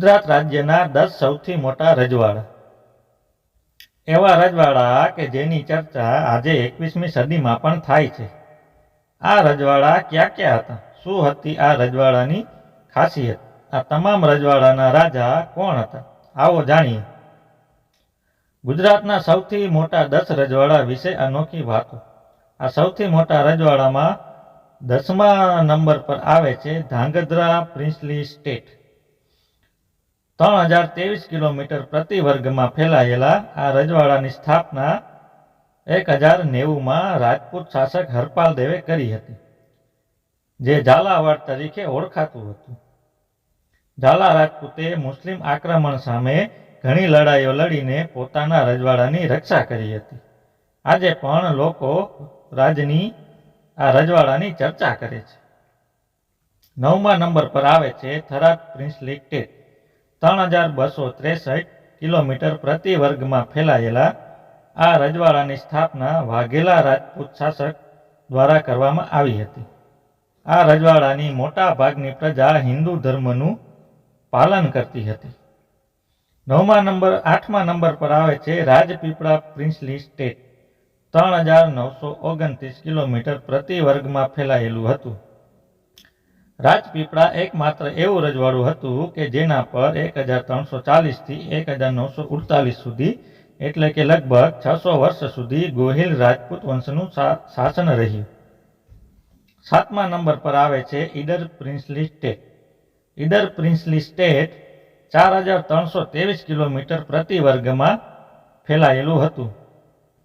ગુજરાત રાજ્યના 10 સૌથી મોટા રજવાડા. એવા રજવાડા કે જેની ચર્ચા આજે 21મી સદીમાં પણ થાય છે. આ રજવાડા ક્યાં ક્યાં હતા? શું હતી આ રજવાડાની ખાસિયત? આ તમામ રજવાડાના રાજા કોણ હતા? આવો જાણીએ. ગુજરાતના સૌથી મોટા 10 રજવાડા વિશે અનોખી વાતો. આ સૌથી મોટા રજવાડામાં 10મા નંબર પર આવે છે ધાંગધ્રા પ્રિન્સલી સ્ટેટ. 3023 કિલોમીટર પ્રતિ વર્ગમાં ફેલાયેલા આ રજવાડાની સ્થાપના 1090માં રાજપૂત શાસક હરપાલ દેવે કરી હતી, જે ઝાલાવાડ તરીકે ઓળખાતું હતું. ઝાલા રાજપૂતે મુસ્લિમ આક્રમણ સામે ઘણી લડાઈઓ લડીને પોતાના રજવાડાની રક્ષા કરી હતી. આજે પણ લોકો આ રજવાડાની ચર્ચા કરે છે. 9મા નંબર પર આવે છે થરાદ પ્રિન્સલી સ્ટેટ. 3263 કિલોમીટર પ્રતિ વર્ગમાં ફેલાયેલા આ રજવાડાની સ્થાપના વાઘેલા રાજપૂત શાસક દ્વારા કરવામાં આવી હતી. આ રજવાડાની મોટા ભાગની પ્રજા હિન્દુ ધર્મનું પાલન કરતી હતી. 8મા નંબર પર આવે છે રાજપીપળા પ્રિન્સલી સ્ટેટ. 3929 કિલોમીટર પ્રતિ વર્ગમાં ફેલાયેલું હતું. રાજપીપળા એકમાત્ર એવું રજવાડું હતું કે જેના પર 1340 થી 1948 સુધી એટલે કે લગભગ 600 વર્ષ સુધી ગોહિલ રાજપૂત વંશનું શાસન રહ્યું. 7મા નંબર પર આવે છે Idar princely state. Idar princely state 4323 kilometre પ્રતિ વર્ગમાં ફેલાયેલું હતું,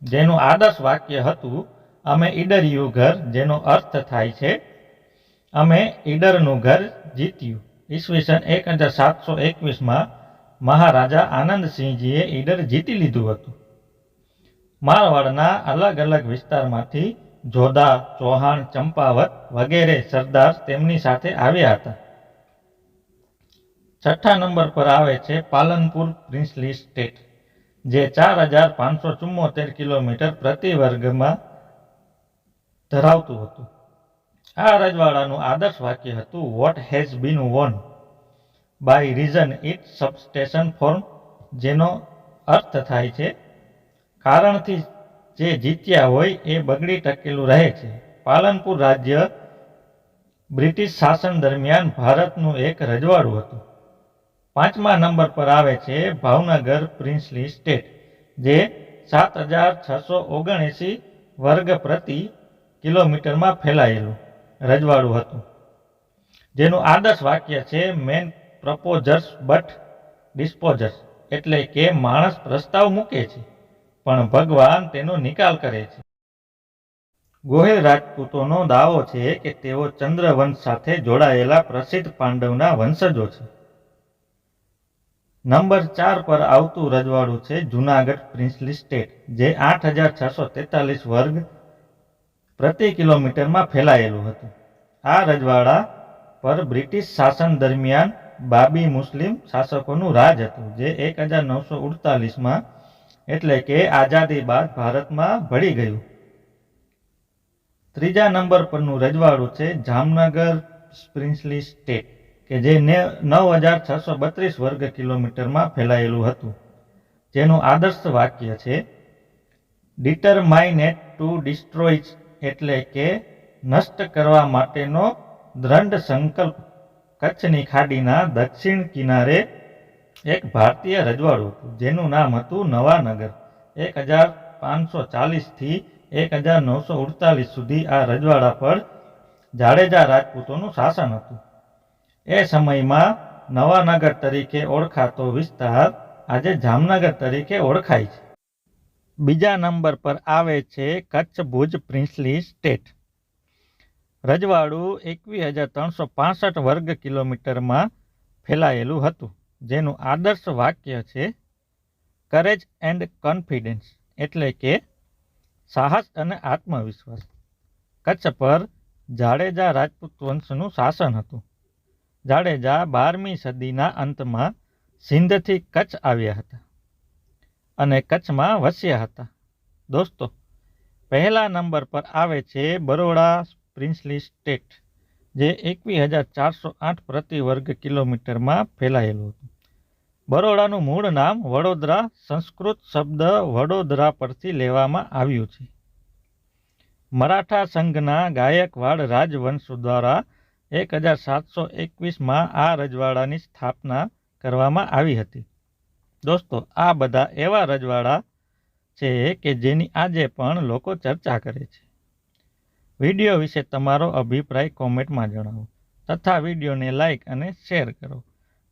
જેનું આદર્શ વાક્ય હતું અમે ઈડરિયું ઘર, જેનો અર્થ થાય છે અમે ઈડરનું ઘર જીત્યું. ઈસવીસન 1721માં મહારાજા આનંદસિંહજીએ ઈડર જીતી લીધું હતું. મારવાડના અલગ અલગ વિસ્તારમાંથી જોધા, ચૌહાણ, ચંપાવત વગેરે સરદાર તેમની સાથે આવ્યા હતા. 6ઠા નંબર પર આવે છે પાલનપુર પ્રિન્સલી સ્ટેટ, જે 4574 કિલોમીટર પ્રતિ વર્ગમાં ધરાવતું હતું. આ રજવાડાનું આદર્શ વાક્ય હતું what has been won by reason it substation form, જેનો અર્થ થાય છે કારણથી જે જીત્યા હોય એ બગડી ટકેલું રહે છે. પાલનપુર રાજ્ય બ્રિટિશ શાસન દરમિયાન ભારતનું એક રજવાડું હતું. 5મા નંબર પર આવે છે ભાવનગર પ્રિન્સલી સ્ટેટ, જે 7679 વર્ગ પ્રતિ કિલોમીટરમાં ફેલાયેલું રજવાડું હતું, જેનું આદર્શ વાક્ય છે મેન પ્રપોઝર્સ બટ ડિસ્પોઝર્સ, એટલે કે માણસ પ્રસ્તાવ મૂકે છે પણ ભગવાન તેનો નિકાલ કરે છે. ગોહિલ રાજપૂતોનો દાવો છે કે તેઓ ચંદ્રવંશ સાથે જોડાયેલા પ્રસિદ્ધ પાંડવના વંશજો છે. નંબર 4 પર આવતું રજવાડું છે જૂનાગઢ પ્રિન્સલી સ્ટેટ, જે 8643 વર્ગ પ્રતિ કિલોમીટરમાં ફેલાયેલું હતું. આ રજવાડા પર બ્રિટિશ શાસન દરમિયાન બાબી મુસ્લિમ શાસકોનું રાજ હતું, જે 1948માં એટલે કે આઝાદી બાદ ભારતમાં ભળી ગયું. 3જા નંબર પરનું રજવાડું છે જામનગર પ્રિન્સલી સ્ટેટ, કે જે 9632 વર્ગ કિલોમીટરમાં ફેલાયેલું હતું, જેનું આદર્શ વાક્ય છે ડિટરમાઇનેડ ટુ ડિસ્ટ્રોય, એટલે કે નષ્ટ કરવા માટેનો દ્રઢ સંકલ્પ. કચ્છની ખાડીના દક્ષિણ કિનારે એક ભારતીય રજવાડું હતું, જેનું નામ હતું નવાનગર. 1540 થી 1948 સુધી આ રજવાડા પર જાડેજા રાજપૂતોનું શાસન હતું. એ સમયમાં નવાનગર તરીકે ઓળખાતો વિસ્તાર આજે જામનગર તરીકે ઓળખાય છે. બીજા નંબર પર આવે છે કચ્છ ભુજ પ્રિન્સલી સ્ટેટ. રજવાડું 21365 વર્ગ કિલોમીટરમાં ફેલાયેલું હતું, જેનું આદર્શ વાક્ય છે કરેજ એન્ડ કોન્ફિડન્સ, એટલે કે સાહસ અને આત્મવિશ્વાસ. કચ્છ પર જાડેજા રાજપૂત વંશનું શાસન હતું. જાડેજા 12મી સદીના અંતમાં સિંધથી કચ્છ આવ્યા હતા અને કચ્છમાં વસ્યા હતા. દોસ્તો, પહેલા નંબર પર આવે છે બરોડા પ્રિન્સલી સ્ટેટ, જે 21408 પ્રતિ વર્ગ કિલોમીટરમાં ફેલાયેલું હતું. બરોડાનું મૂળ નામ વડોદરા સંસ્કૃત શબ્દ વડોદરા પરથી લેવામાં આવ્યું છે. મરાઠા સંઘના ગાયકવાડ રાજવંશ દ્વારા 1721માં આ રજવાડાની સ્થાપના કરવામાં આવી હતી. દોસ્તો, આ બધા એવા રજવાડા છે કે જેની આજે પણ લોકો ચર્ચા કરે છે. વિડીયો વિશે તમારો અભિપ્રાય કોમેન્ટમાં જણાવો તથા વિડીયોને લાઇક અને શેર કરો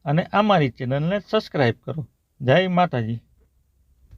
અને અમારી ચેનલને સબસ્ક્રાઈબ કરો. જય માતાજી.